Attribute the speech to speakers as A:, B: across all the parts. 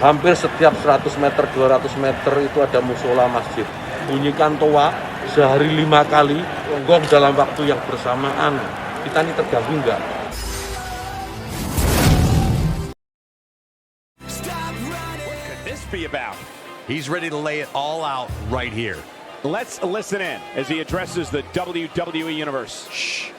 A: Hampir setiap 100 meter, 200 meter itu ada musola masjid. Bunyikan toa sehari 5 kali, gong dalam waktu yang bersamaan. Kita ini terganggu nggak?
B: What could this be about?
C: He's ready to lay it all out right here.
B: Let's listen in as he addresses the WWE Universe.
C: Shh.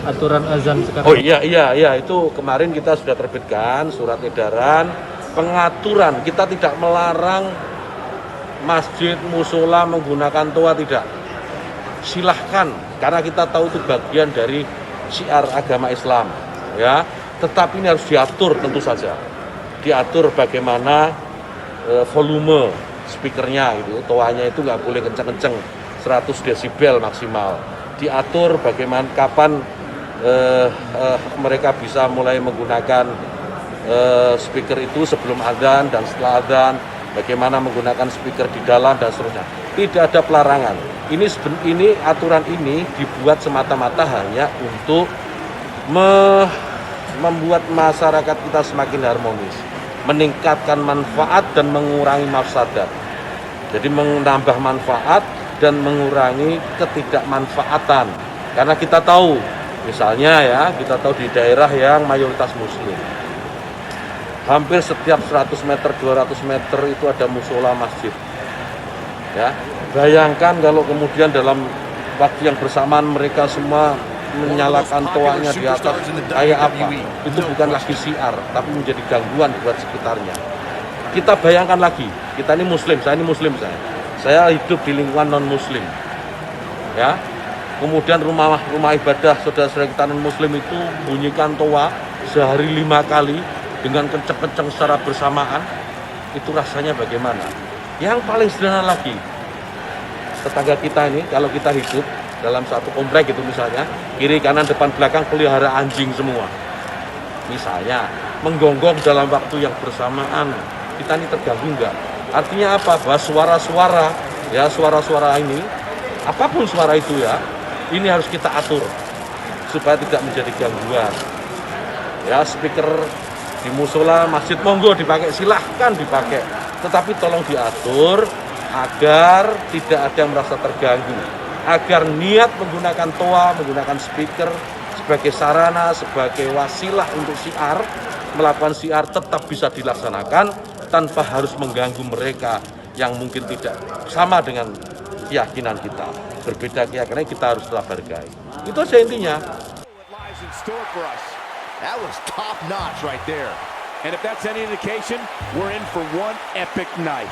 D: Aturan azan sekarang.
A: Oh iya, itu kemarin kita sudah terbitkan surat edaran pengaturan. Kita tidak melarang masjid, musola menggunakan toa, tidak. Silahkan, karena kita tahu itu bagian dari syiar agama Islam, ya. Tetapi ini harus diatur tentu saja. Diatur bagaimana volume speakernya, gitu. Toanya itu nggak boleh kenceng-kenceng, 100 desibel maksimal. Diatur bagaimana kapan mereka bisa mulai menggunakan speaker itu sebelum adzan dan setelah adzan, bagaimana menggunakan speaker di dalam dan seterusnya. Tidak ada pelarangan. Ini aturan ini dibuat semata-mata hanya untuk membuat masyarakat kita semakin harmonis, meningkatkan manfaat dan mengurangi mafsadat. Jadi menambah manfaat dan mengurangi ketidakmanfaatan. Karena kita tahu, misalnya ya, kita tahu di daerah yang mayoritas muslim, hampir setiap 100 meter, 200 meter itu ada musola masjid. Ya, bayangkan kalau kemudian dalam waktu yang bersamaan mereka semua menyalakan toanya di atas, kayak apa? Itu bukan lagi syiar, tapi menjadi gangguan buat sekitarnya. Kita bayangkan lagi, kita ini muslim, saya hidup di lingkungan non muslim, ya. Kemudian rumah ibadah saudara-saudara kita non muslim itu bunyikan toa sehari 5 kali dengan kenceng-kenceng secara bersamaan. Itu rasanya bagaimana? Yang paling sederhana lagi, tetangga kita ini kalau kita hidup dalam satu komplek itu misalnya, kiri kanan depan belakang pelihara anjing semua, misalnya menggonggong dalam waktu yang bersamaan, kita ini terganggu nggak? Artinya apa? Bahwa suara-suara ini, apapun suara itu ya, ini harus kita atur supaya tidak menjadi gangguan. Ya, speaker di musola masjid monggo dipakai, silahkan dipakai, tetapi tolong diatur agar tidak ada yang merasa terganggu, agar niat menggunakan toa, menggunakan speaker sebagai sarana, sebagai wasilah untuk syiar, melakukan syiar tetap bisa dilaksanakan tanpa harus mengganggu mereka yang mungkin tidak sama dengan keyakinan kita. Berbeda keyakinan, kita harus tetap hargai. Itu aja intinya.
C: That was top notch right there.
B: And if that's any indication, we're in for one epic night.